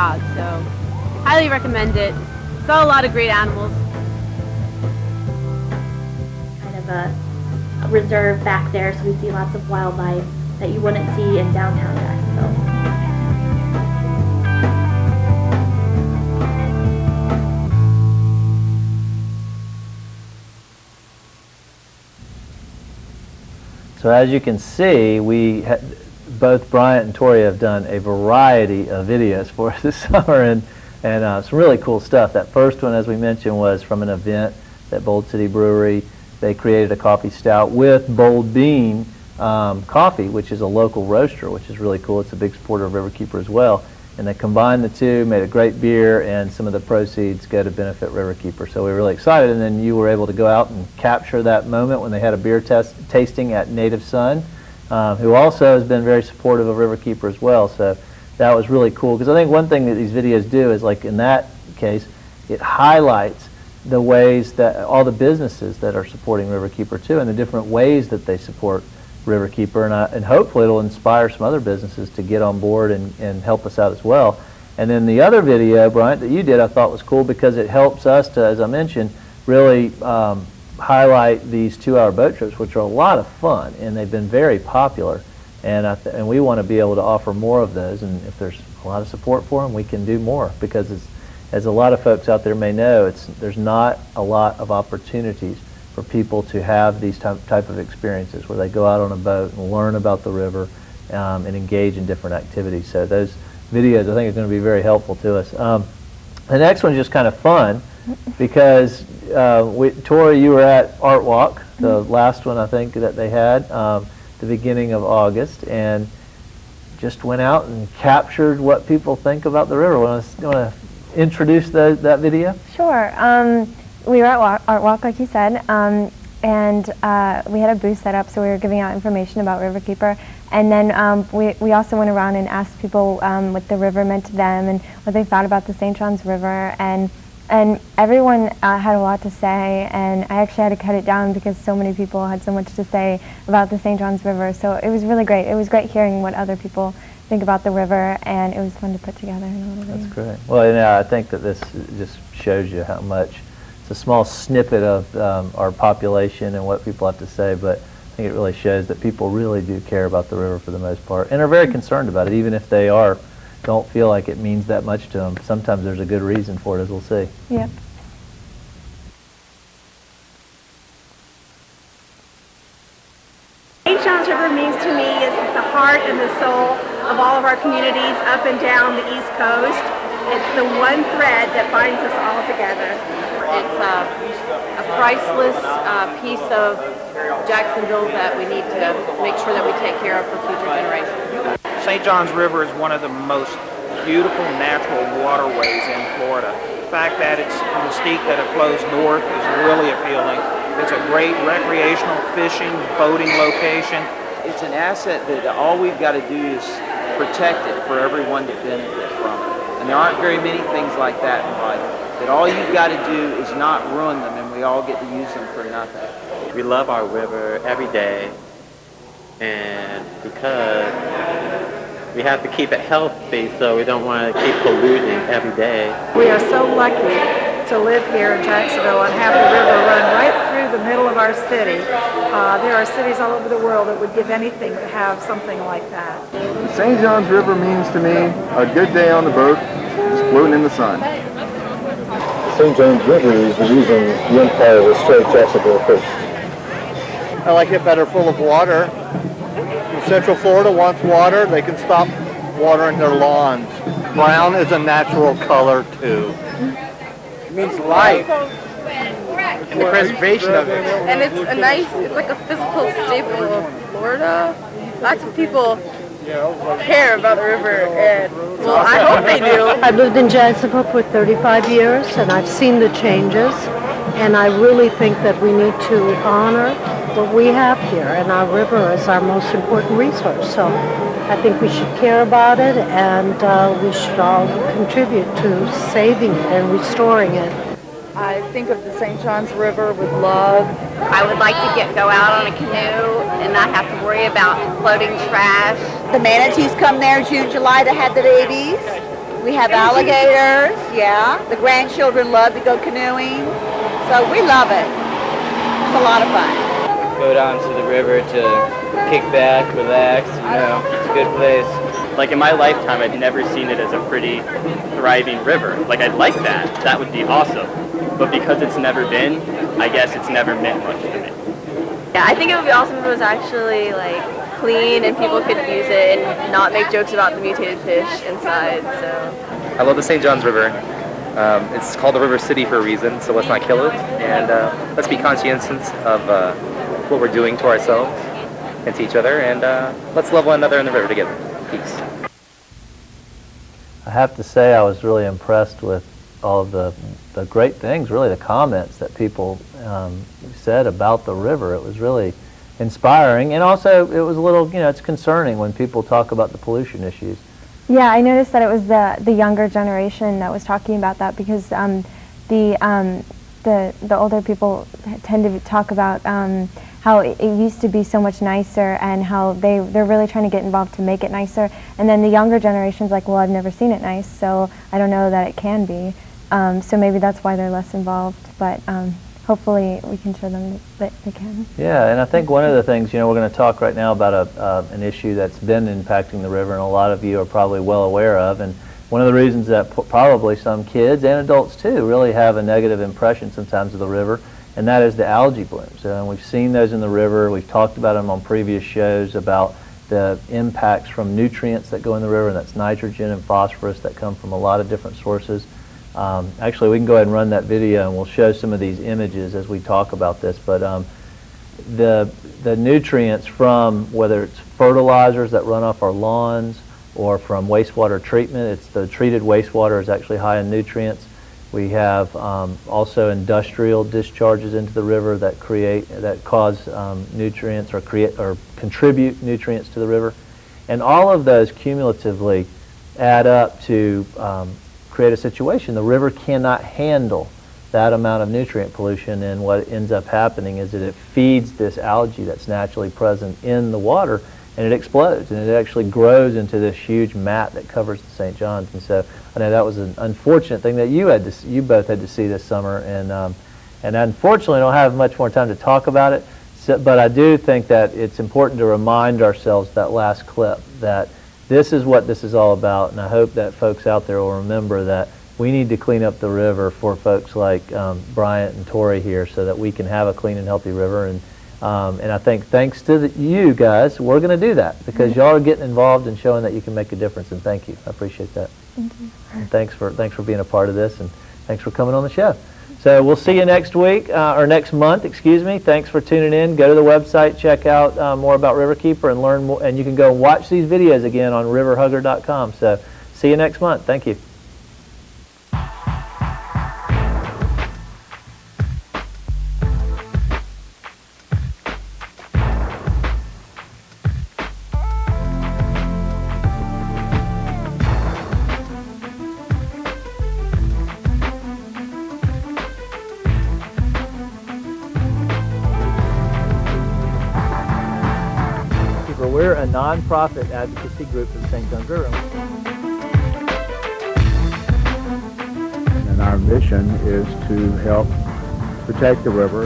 job. So highly recommend it. Saw a lot of great animals. Kind of a reserve back there, so we see lots of wildlife that you wouldn't see in downtown Jacksonville. So as you can see, both Bryant and Tori have done a variety of videos for us this summer, and some really cool stuff. That first one, as we mentioned, was from an event at Bold City Brewery. They created a coffee stout with Bold Bean coffee, which is a local roaster, which is really cool. It's a big supporter of Riverkeeper as well. And they combined the two, made a great beer, and some of the proceeds go to benefit Riverkeeper. So we were really excited, and then you were able to go out and capture that moment when they had a beer tasting at Native Son, who also has been very supportive of Riverkeeper as well. So that was really cool, because I think one thing that these videos do is, like in that case, it highlights the ways that all the businesses that are supporting Riverkeeper too, and the different ways that they support Riverkeeper, and hopefully it'll inspire some other businesses to get on board and help us out as well. And then the other video, Bryant, that you did, I thought was cool because it helps us to, as I mentioned, really highlight these 2-hour boat trips, which are a lot of fun, and they've been very popular. And we want to be able to offer more of those, and if there's a lot of support for them, we can do more, because as a lot of folks out there may know, there's not a lot of opportunities for people to have these type of experiences where they go out on a boat and learn about the river and engage in different activities. So those videos, I think, are going to be very helpful to us. The next one's just kind of fun because, Tori, you were at Art Walk, the last one I think that they had, the beginning of August, and just went out and captured what people think about the river. Want to introduce that video? Sure. We were at Art Walk, like you said, and we had a booth set up, so we were giving out information about Riverkeeper. And then we also went around and asked people what the river meant to them and what they thought about the St. John's River. And everyone had a lot to say, and I actually had to cut it down because so many people had so much to say about the St. John's River. So it was really great. It was great hearing what other people think about the river, and it was fun to put together in a little video. That's great. Well, I think that this just shows you how much. It's a small snippet of our population and what people have to say, but I think it really shows that people really do care about the river for the most part, and are very concerned about it, even if they don't feel like it means that much to them. Sometimes there's a good reason for it, as we'll see. Yep. St. John's River means to me is the heart and the soul of all of our communities up and down the East Coast. It's the one thread that binds us all together. It's a priceless piece of Jacksonville that we need to make sure that we take care of for future generations. St. John's River is one of the most beautiful natural waterways in Florida. The fact that it's a mystique that it flows north is really appealing. It's a great recreational fishing, boating location. It's an asset that all we've got to do is protect it for everyone to benefit from it. And there aren't very many things like that in life. That all you've got to do is not ruin them, and we all get to use them for nothing. We love our river every day, and because we have to keep it healthy, so we don't want to keep polluting every day. We are so lucky to live here in Jacksonville and have the river run right through the middle of our city. There are cities all over the world that would give anything to have something like that. St. John's River means to me a good day on the boat, just floating in the sun. St. John's River is the reason the Empire was straight Jacksonville first. I like it better full of water. If Central Florida wants water, they can stop watering their lawns. Brown is a natural color too. It means life and the preservation of it. And it's like a physical staple of Florida. Lots of people care about the river, and well, I hope they do. I've lived in Jacksonville for 35 years, and I've seen the changes, and I really think that we need to honor what we have here, and our river is our most important resource. So I think we should care about it, and we should all contribute to saving it and restoring it. I think of the St. John's River with love. I would like to go out on a canoe and not have to worry about floating trash. The manatees come there June, July to have the babies. We have alligators, yeah. The grandchildren love to go canoeing. So we love it. It's a lot of fun. Go down to the river to kick back, relax, you know, it's a good place. Like in my lifetime, I've never seen it as a pretty, thriving river. Like I'd like that. That would be awesome. But because it's never been, I guess it's never meant much to me. Yeah, I think it would be awesome if it was actually like clean and people could use it and not make jokes about the mutated fish inside. So I love the St. Johns River. It's called the River City for a reason, so let's not kill it. And let's be conscientious of what we're doing to ourselves and to each other. And let's love one another in the river together. Peace. I have to say I was really impressed with all of the great things, really the comments that people said about the river. It was really inspiring, and also it was a little, it's concerning when people talk about the pollution issues. Yeah, I noticed that it was the younger generation that was talking about that, because the older people tend to talk about how it used to be so much nicer and how they're really trying to get involved to make it nicer, and then the younger generation's like, well, I've never seen it nice, so I don't know that it can be. So maybe that's why they're less involved, but hopefully we can show them that they can. Yeah, and I think one of the things, we're going to talk right now about an issue that's been impacting the river, and a lot of you are probably well aware of, and one of the reasons that probably some kids and adults too really have a negative impression sometimes of the river, and that is the algae blooms. And we've seen those in the river. We've talked about them on previous shows about the impacts from nutrients that go in the river, and that's nitrogen and phosphorus that come from a lot of different sources. Actually, we can go ahead and run that video, and we'll show some of these images as we talk about this. But the nutrients from, whether it's fertilizers that run off our lawns or from wastewater treatment, the treated wastewater is actually high in nutrients. We have also industrial discharges into the river that cause nutrients or contribute nutrients to the river, and all of those cumulatively add up to create a situation. The river cannot handle that amount of nutrient pollution, and what ends up happening is that it feeds this algae that's naturally present in the water, and it explodes, and it actually grows into this huge mat that covers the St. Johns. And so I know that was an unfortunate thing that you both had to see this summer, and unfortunately I don't have much more time to talk about it, but I do think that it's important to remind ourselves, that last clip, that this is what this is all about, and I hope that folks out there will remember that we need to clean up the river for folks like Bryant and Tori here, so that we can have a clean and healthy river. And I think thanks to you guys, we're going to do that, because y'all are getting involved and showing that you can make a difference, and thank you. I appreciate that. Thank you. And thanks for being a part of this, and thanks for coming on the show. So we'll see you next week, or next month, excuse me. Thanks for tuning in. Go to the website, check out more about Riverkeeper, and learn more, and you can go and watch these videos again on riverhugger.com. So see you next month. Thank you. We're a non-profit advocacy group for the St. Johns River. And our mission is to help protect the river.